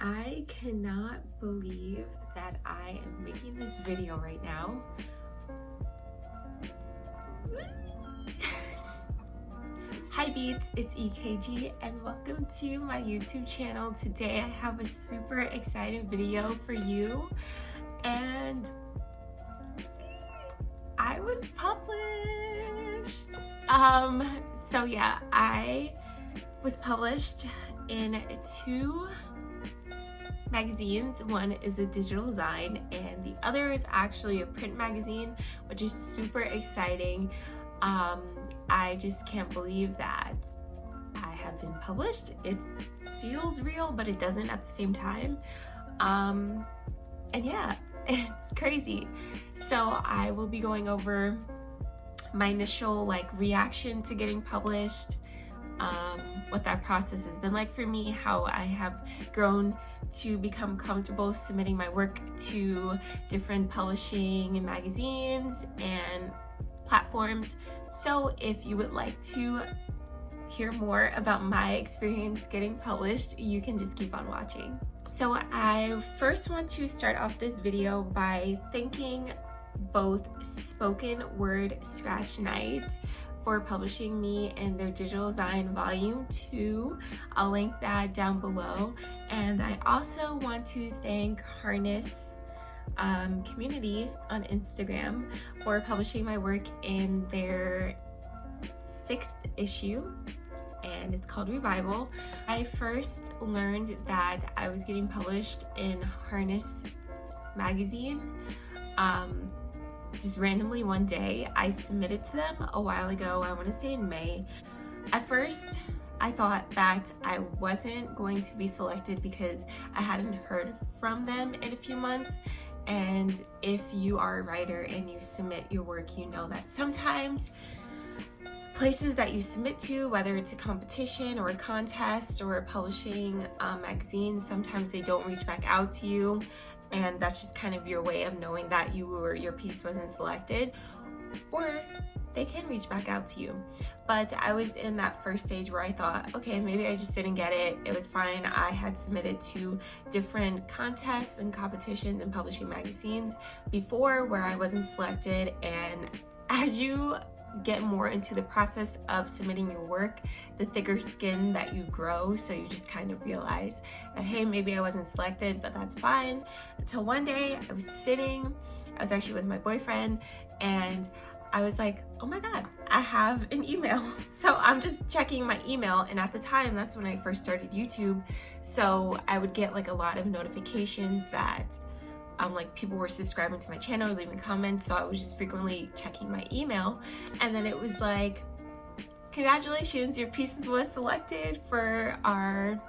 I cannot believe that I am making this video right now. Hi Beats, it's E.K.G and welcome to my YouTube channel. Today I have a super exciting video for you, and I was published. So yeah, I was published in 2 magazines. One is a digital Zine and the other is actually a print magazine, which is super exciting. I just can't believe that I have been published. It feels real, but it doesn't at the same time. And yeah, it's crazy. So I will be going over my initial reaction to getting published, what that process has been like for me, how I have grown to become comfortable submitting my work to different publishing and magazines and platforms. So if you would like to hear more about my experience getting published, you can just keep on watching. So I first want to start off this video by thanking both Spoken Word Scratch Night for publishing me in their digital Zine volume 2. I'll link that down below. And I also want to thank Harness community on Instagram for publishing my work in their 6th issue, and it's called Revival. I first learned that I was getting published in Harness magazine just randomly one day. I submitted to them a while ago, I want to say in May. At first I thought that I wasn't going to be selected because I hadn't heard from them in a few months. And if you are a writer and you submit your work, you know that sometimes places that you submit to, whether it's a competition or a contest or a publishing magazine, sometimes they don't reach back out to you, and that's just kind of your way of knowing that your piece wasn't selected, or they can reach back out to you. But I was in that first stage where I thought, okay, maybe I just didn't get it. It was fine. I had submitted to different contests and competitions and publishing magazines before where I wasn't selected. And as you get more into the process of submitting your work, the thicker skin that you grow. So you just kind of realize that, hey, maybe I wasn't selected, but that's fine. Until one day I was actually with my boyfriend, and I was like, oh my God, I have an email. So I'm just checking my email, and at the time, that's when I first started YouTube. So I would get a lot of notifications that people were subscribing to my channel, leaving comments. So I was just frequently checking my email, and then it was like, congratulations, your piece was selected for our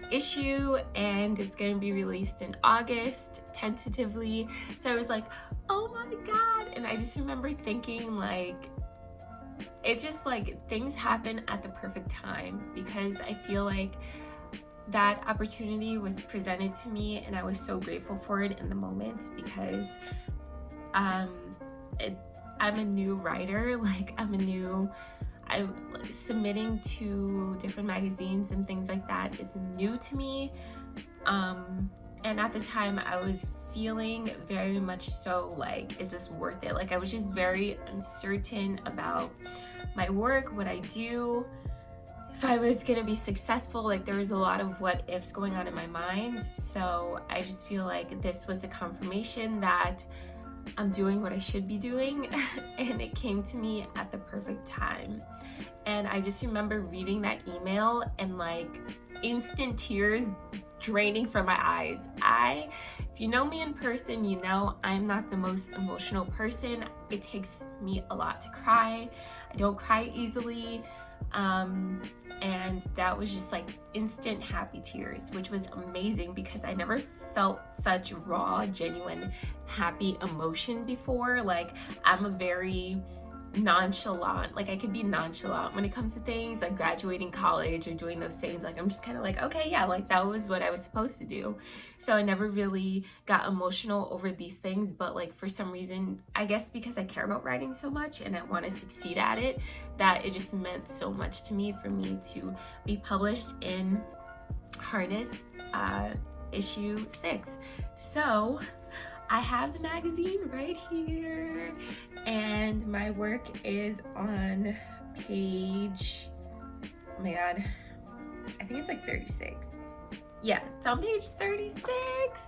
issue and it's going to be released in August tentatively. So I was like, oh my God. And I just remember thinking it just things happen at the perfect time, because I feel like that opportunity was presented to me and I was so grateful for it in the moment, because I'm a new writer. Submitting to different magazines and things like that is new to me. And at the time I was feeling very much so is this worth it? I was just very uncertain about my work, what I do, if I was gonna be successful. There was a lot of what ifs going on in my mind. So I just feel like this was a confirmation that I'm doing what I should be doing, and it came to me at the perfect time. And I just remember reading that email and instant tears draining from my eyes. If you know me in person, you know I'm not the most emotional person. It takes me a lot to cry. I don't cry easily. And that was just instant happy tears, which was amazing because I never felt such raw, genuine, happy emotion before. I'm a very nonchalant, I could be nonchalant when it comes to things like graduating college or doing those things. I'm just kind of okay, yeah, that was what I was supposed to do. So I never really got emotional over these things, but for some reason, I guess because I care about writing so much and I want to succeed at it, that it just meant so much to me for me to be published in Harness issue 6. So I have the magazine right here, and my work is on page, oh my god, I think it's like 36. Yeah, it's on page 36.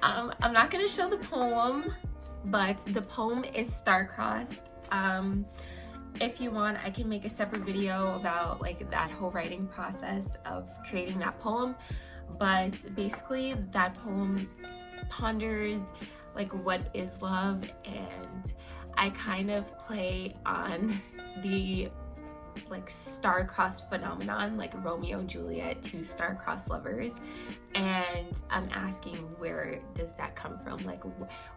I'm not gonna show the poem, but the poem is star-crossed. If you want, I can make a separate video about like that whole writing process of creating that poem. But basically that poem ponders like what is love, and I kind of play on the like star-crossed phenomenon, like Romeo and Juliet, two star-crossed lovers, and I'm asking, where does that come from? Like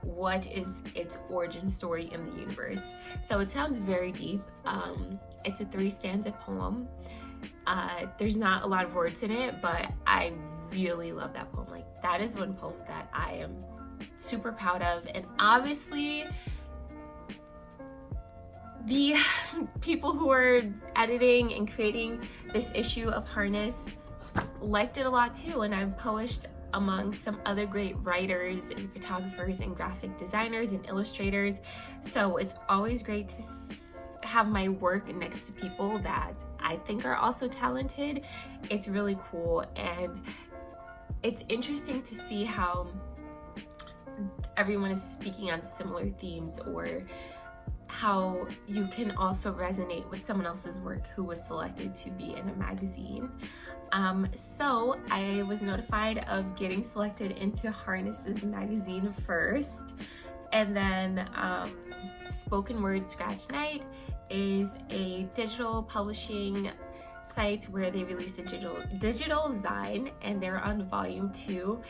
what is its origin story in the universe? So it sounds very deep. It's a 3-stanza poem. There's not a lot of words in it, but I really love that poem. Like that is one poem that I am super proud of, and obviously the people who are editing and creating this issue of Harness liked it a lot too, and I've published among some other great writers and photographers and graphic designers and illustrators. So it's always great to have my work next to people that I think are also talented. It's really cool, and it's interesting to see how everyone is speaking on similar themes, or how you can also resonate with someone else's work who was selected to be in a magazine. So I was notified of getting selected into Harness's magazine first, and then Spoken Word Scratch Night is a digital publishing site where they release a digital Zine, and they're on volume 2.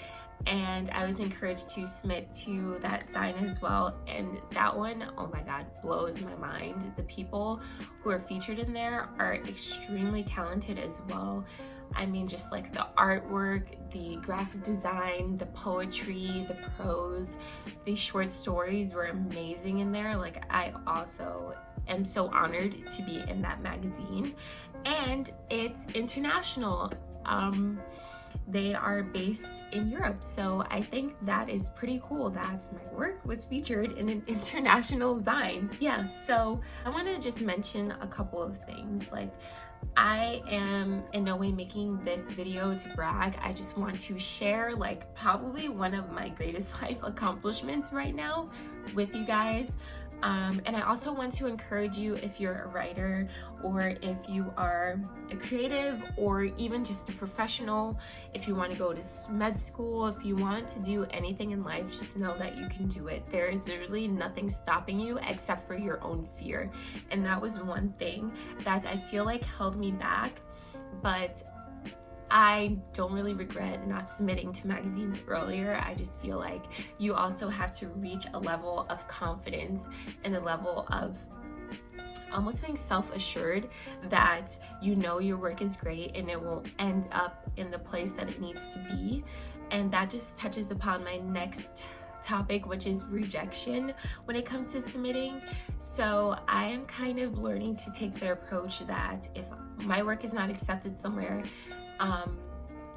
And I was encouraged to submit to that Zine as well, and that one, oh my god, blows my mind. The people who are featured in there are extremely talented as well. I mean, just like the artwork, the graphic design, the poetry, the prose, the short stories were amazing in there. Like I also am so honored to be in that magazine, and it's international. They are based in Europe, so I think that is pretty cool that my work was featured in an international Zine. Yeah, so I want to just mention a couple of things. Like, I am in no way making this video to brag. I just want to share like probably one of my greatest life accomplishments right now with you guys. And I also want to encourage you, if you're a writer, or if you are a creative, or even just a professional, if you want to go to med school, if you want to do anything in life, just know that you can do it. There is literally nothing stopping you except for your own fear. And that was one thing that I feel like held me back, but I don't really regret not submitting to magazines earlier. I just feel like you also have to reach a level of confidence and a level of almost being self-assured that you know your work is great and it will end up in the place that it needs to be. And that just touches upon my next topic, which is rejection when it comes to submitting. So I am kind of learning to take the approach that if my work is not accepted somewhere,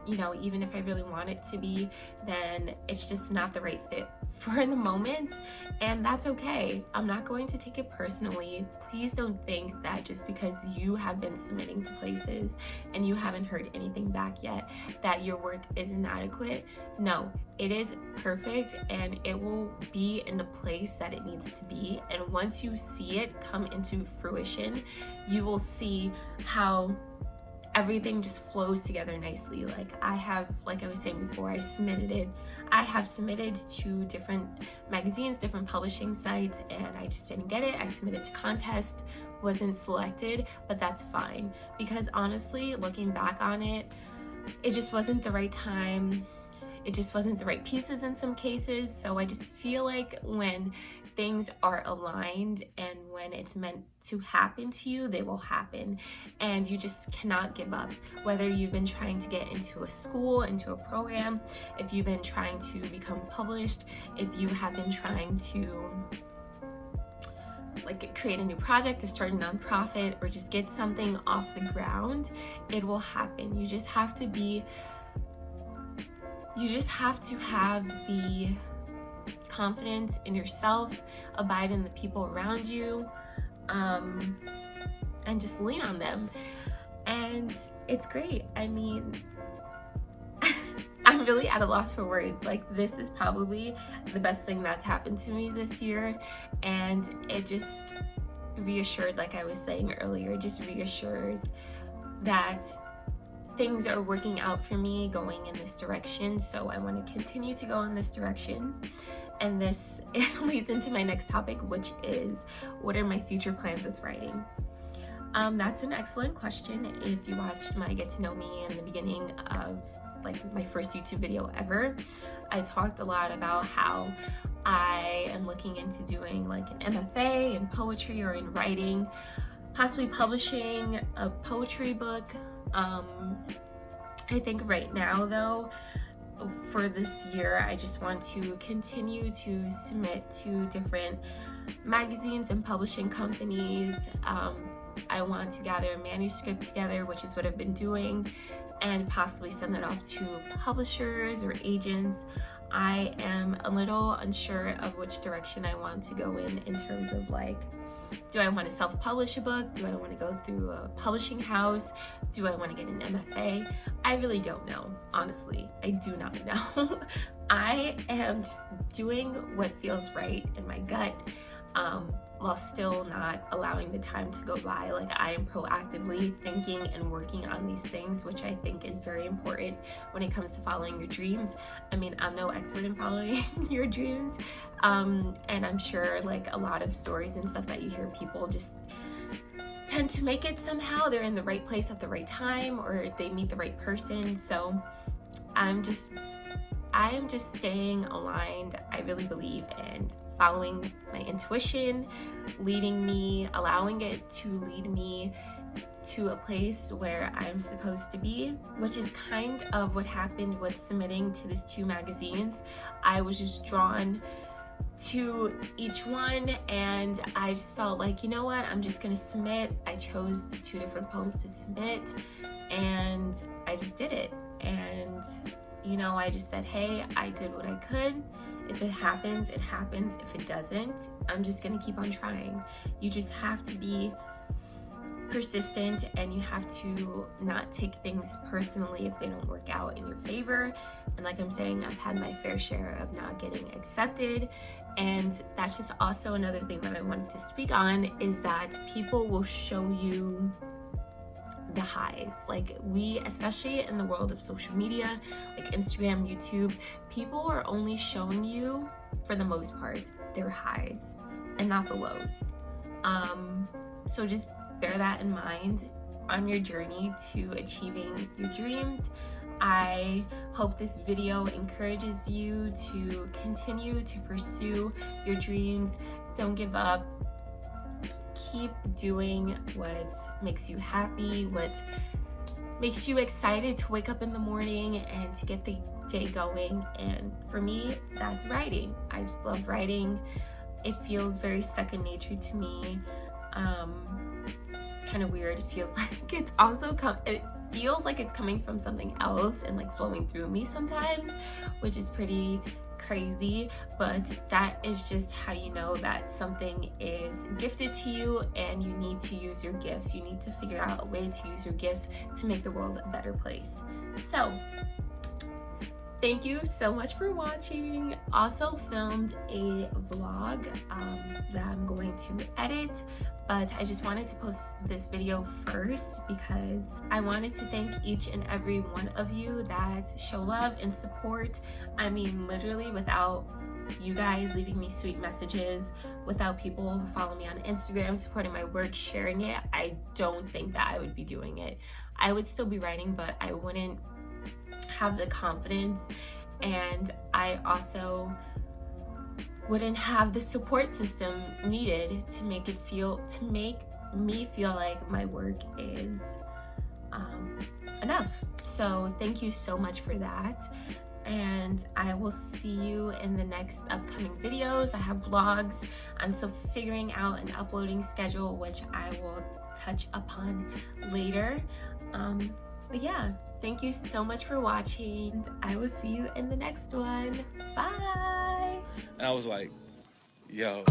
you know, even if I really want it to be, then it's just not the right fit for the moment, and that's okay. I'm not going to take it personally. Please don't think that just because you have been submitting to places and you haven't heard anything back yet that your work is inadequate. No, it is perfect, and it will be in the place that it needs to be. And once you see it come into fruition, you will see how everything just flows together nicely. Like I was saying before, I have submitted to different magazines, different publishing sites, and I just didn't get it. I submitted to contests, wasn't selected, but that's fine, because honestly, looking back on it, it just wasn't the right time. It just wasn't the right pieces in some cases. So I just feel like when things are aligned and when it's meant to happen to you, they will happen, and you just cannot give up. Whether you've been trying to get into a school, into a program, if you've been trying to become published, if you have been trying to like create a new project, to start a nonprofit, or just get something off the ground, it will happen. You just have to be you just have to have the confidence in yourself, abide in the people around you, and just lean on them. And it's great. I mean, I'm really at a loss for words. Like, this is probably the best thing that's happened to me this year, and it just reassured, like I was saying earlier, it just reassures that things are working out for me, going in this direction. So I want to continue to go in this direction. And this leads into my next topic, which is, what are my future plans with writing? That's an excellent question. If you watched my Get to Know Me in the beginning of like my first YouTube video ever, I talked a lot about how I am looking into doing like an MFA in poetry or in writing, possibly publishing a poetry book. I think right now though, for this year, I just want to continue to submit to different magazines and publishing companies. I want to gather a manuscript together, which is what I've been doing, and possibly send that off to publishers or agents. I am a little unsure of which direction I want to go in terms of like, do I want to self-publish a book? Do I want to go through a publishing house? Do I want to get an MFA? I really don't know, honestly. I do not know. I am just doing what feels right in my gut, while still not allowing the time to go by. Like, I am proactively thinking and working on these things, which I think is very important when it comes to following your dreams. I mean, I'm no expert in following your dreams, and I'm sure like a lot of stories and stuff that you hear, people just tend to make it somehow. They're in the right place at the right time, or they meet the right person. So I am just staying aligned, I really believe, and following my intuition, leading me, allowing it to lead me to a place where I'm supposed to be, which is kind of what happened with submitting to these 2 magazines. I was just drawn to each one, and I just felt like, you know what, I'm just gonna submit. I chose 2 different poems to submit, and I just did it. And you know, I just said, hey, I did what I could. If it happens, it happens. If it doesn't, I'm just gonna keep on trying. You just have to be persistent, and you have to not take things personally if they don't work out in your favor. And like I'm saying, I've had my fair share of not getting accepted, and that's just also another thing that I wanted to speak on, is that people will show you the highs. Like, we, especially in the world of social media, like Instagram, YouTube, people are only showing you, for the most part, their highs and not the lows. So just bear that in mind on your journey to achieving your dreams. I hope this video encourages you to continue to pursue your dreams. Don't give up. Keep doing what makes you happy, what makes you excited to wake up in the morning and to get the day going. And for me, that's writing. I just love writing. It feels very second nature to me. It's kind of weird. It feels like it's also it feels like it's coming from something else and like flowing through me sometimes, which is pretty crazy, but that is just how you know that something is gifted to you, and you need to use your gifts. You need to figure out a way to use your gifts to make the world a better place. So thank you so much for watching. Also filmed a vlog that I'm going to edit, but I just wanted to post this video first because I wanted to thank each and every one of you that show love and support. I mean, literally, without you guys leaving me sweet messages, without people who follow me on Instagram, supporting my work, sharing it, I don't think that I would be doing it. I would still be writing, but I wouldn't have the confidence, and I also wouldn't have the support system needed to make me feel like my work is enough. So thank you so much for that, and I will see you in the next upcoming videos. I have vlogs. I'm still figuring out an uploading schedule, which I will touch upon later. But yeah, Thank you so much for watching. I will see you in the next one. Bye. And I was like, yo.